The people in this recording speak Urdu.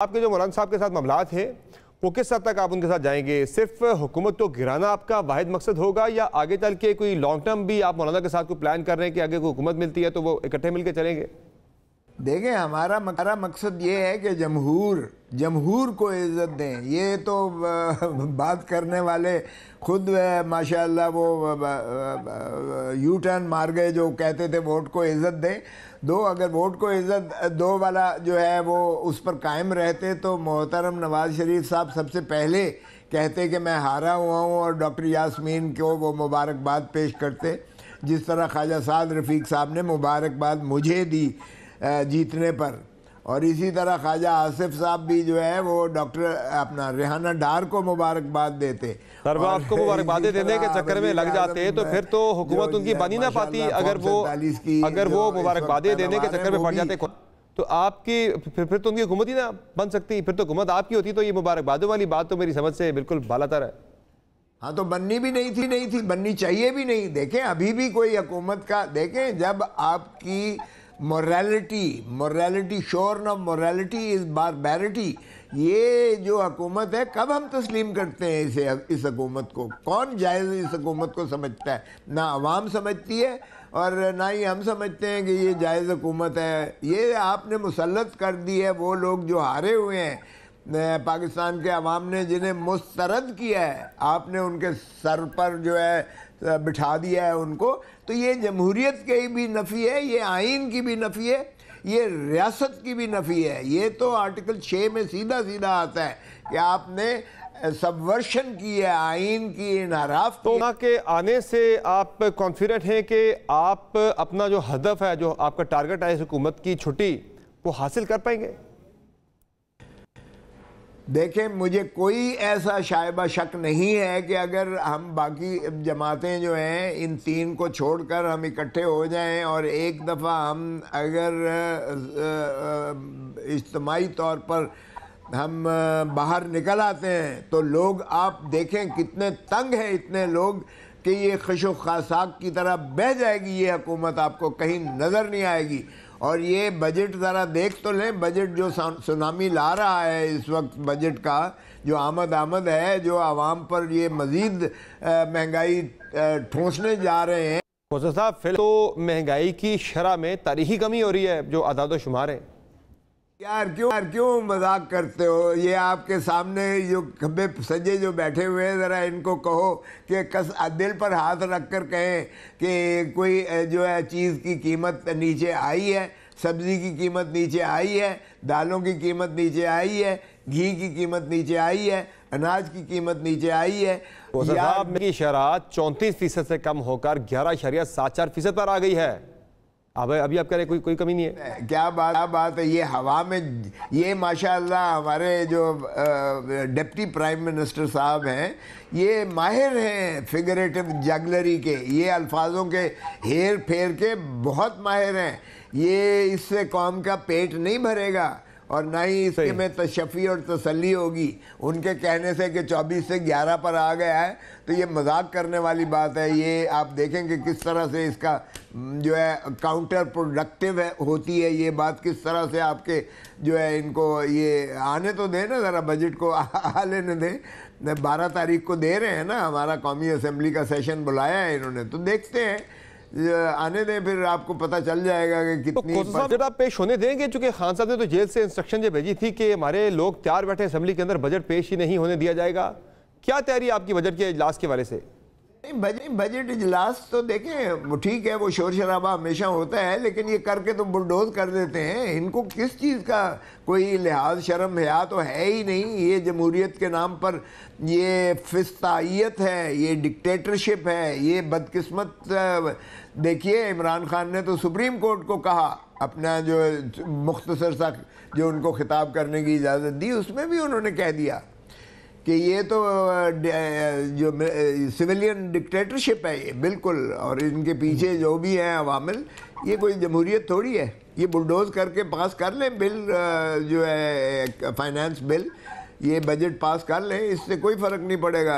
آپ کے جو مولانا صاحب کے ساتھ معاملات ہیں وہ کس حد تک آپ ان کے ساتھ جائیں گے؟ صرف حکومت کو گرانا آپ کا واحد مقصد ہوگا یا آگے چل کے کوئی لانگ ٹرم بھی آپ مولانا کے ساتھ کوئی پلان کر رہے ہیں کہ آگے کوئی حکومت ملتی ہے تو وہ اکٹھے مل کے چلیں گے؟ دیکھیں ہمارا مقصد یہ ہے کہ جمہور کو عزت دیں. یہ تو بات کرنے والے خود ماشاءاللہ وہ یو ٹرن مار گئے جو کہتے تھے ووٹ کو عزت دیں. اگر ووٹ کو عزت دو والا جو ہے وہ اس پر قائم رہتے تو محترم نواز شریف صاحب سب سے پہلے کہتے کہ میں ہارا ہوا ہوں اور ڈاکٹر یاسمین کو وہ مبارکباد پیش کرتے, جس طرح خواجہ سعد رفیق صاحب نے مبارکباد مجھے دی جیتنے پر, اور اسی طرح خواجہ آصف صاحب بھی جو ہے وہ ڈاکٹر اپنا ریحانہ ڈار کو مبارکباد دیتے. سر وہ آپ کو مبارکبادیں دینے کے چکر میں لگ جاتے ہیں تو پھر تو حکومت ان کی بنی نہ پاتی. اگر وہ مبارکبادیں دینے کے چکر میں پڑ جاتے تو آپ کی پھر تو ان کی حکومت ہی نہ بن سکتی, پھر تو حکومت آپ کی ہوتی. تو یہ مبارکبادوں والی بات تو میری سمجھ سے بالکل بالاتر ہے. ہاں تو بننی بھی نہیں تھی بننی چاہیے بھی نہیں. دیکھیں ابھی بھی کوئی حکومت کا دیکھیں جب آپ کی morality shorn of morality is barbarity. یہ جو حکومت ہے کب ہم تسلیم کرتے ہیں اس حکومت کو؟ کون جائز اس حکومت کو سمجھتا ہے؟ نہ عوام سمجھتی ہے اور نہ ہی ہم سمجھتے ہیں کہ یہ جائز حکومت ہے. یہ آپ نے مسلط کر دی ہے وہ لوگ جو ہارے ہوئے ہیں پاکستان کے عوام نے, جنہیں مسترد کیا ہے آپ نے, ان کے سر پر جو ہے بٹھا دیا ہے ان کو. تو یہ جمہوریت کی بھی نفی ہے, یہ آئین کی بھی نفی ہے, یہ ریاست کی بھی نفی ہے. یہ تو آرٹیکل 6 میں سیدھا آتا ہے کہ آپ نے سبورشن کی ہے آئین کی, انحراف کی. تو کے آنے سے آپ کانفیڈنٹ ہیں کہ آپ اپنا جو ہدف ہے, جو آپ کا ٹارگٹ ہے اس حکومت کی چھٹی, وہ حاصل کر پائیں گے؟ دیکھیں مجھے کوئی ایسا شائبہ شک نہیں ہے کہ اگر ہم باقی جماعتیں جو ہیں ان تین کو چھوڑ کر ہم اکٹھے ہو جائیں اور ایک دفعہ ہم اگر اجتماعی طور پر ہم باہر نکل آتے ہیں تو لوگ آپ دیکھیں کتنے تنگ ہیں اتنے لوگ کہ یہ خش و خاشاک کی طرح بہہ جائے گی یہ حکومت, آپ کو کہیں نظر نہیں آئے گی. اور یہ بجٹ ذرا دیکھ تو لیں, بجٹ جو سونامی لا رہا ہے اس وقت, بجٹ کا جو آمد ہے, جو عوام پر یہ مزید مہنگائی ٹھونسنے جا رہے ہیں. کوثر صاحب فی الحال تو مہنگائی کی شرح میں تاریخی کمی ہو رہی ہے جو اعداد و شمار ہیں. یار کیوں مذاق کرتے ہو؟ یہ آپ کے سامنے جو کھبے سجے جو بیٹھے ہوئے ہیں, ذرا ان کو کہو کہ دل پر ہاتھ رکھ کر کہیں کہ کوئی جو ہے چیز کی قیمت نیچے آئی ہے, سبزی کی قیمت نیچے آئی ہے, دالوں کی قیمت نیچے آئی ہے, گھی کی قیمت نیچے آئی ہے, اناج کی قیمت نیچے آئی ہے. کوثر صاحب کی شرح 34% سے کم ہو کر 11.74% پر آ گئی ہے. ابھی آپ کہہ رہے ہیں کوئی کمی نہیں ہے. کیا بات ہے, یہ ہوا میں, یہ ماشاءاللہ ہمارے جو ڈپٹی پرائم منسٹر صاحب ہیں یہ ماہر ہیں فگریٹو جگلری کے, یہ الفاظوں کے ہیر پھیر کے بہت ماہر ہیں. یہ اس سے قوم کا پیٹ نہیں بھرے گا اور نہ ہی اس کے میں تشفی اور تسلی ہوگی. ان کے کہنے سے کہ 24 سے 11 پر آ گیا ہے تو یہ مذاق کرنے والی بات ہے. یہ آپ دیکھیں کہ کس طرح سے اس کا جو ہے کاؤنٹر پروڈکٹیو ہوتی ہے یہ بات, کس طرح سے آپ کے جو ہے ان کو یہ آنے تو دیں نا, ذرا بجٹ کو آ لینے دیں. 12 تاریخ کو دے رہے ہیں نا, ہمارا قومی اسمبلی کا سیشن بلایا ہے انہوں نے, تو دیکھتے ہیں آنے دیں, پھر آپ کو پتہ چل جائے گا کہ کتنی. بجٹ آپ پیش ہونے دیں گے؟ چونکہ خان صاحب نے تو جیل سے انسٹرکشن جو بھیجی تھی کہ ہمارے لوگ تیار بیٹھے اسمبلی کے اندر بجٹ پیش ہی نہیں ہونے دیا جائے گا. کیا تیاری آپ کی بجٹ کے اجلاس کے حوالے سے؟ بجٹ اجلاس تو دیکھیں ٹھیک ہے, وہ شور شرابہ ہمیشہ ہوتا ہے, لیکن یہ کر کے تو بلڈوز کر دیتے ہیں. ان کو کس چیز کا کوئی لحاظ شرم حیا تو ہے ہی نہیں. یہ جمہوریت کے نام پر یہ فسطائیت ہے, یہ ڈکٹیٹرشپ ہے, یہ بدقسمت. دیکھیے عمران خان نے تو سپریم کورٹ کو کہا, اپنا جو مختصر سا جو ان کو خطاب کرنے کی اجازت دی, اس میں بھی انہوں نے کہہ دیا کہ یہ تو جو سویلین ڈکٹیٹرشپ ہے یہ بالکل, اور ان کے پیچھے جو بھی ہیں عوامل, یہ کوئی جمہوریت تھوڑی ہے. یہ بلڈوز کر کے پاس کر لیں بل, جو ہے فائنانس بل, یہ بجٹ پاس کر لیں, اس سے کوئی فرق نہیں پڑے گا.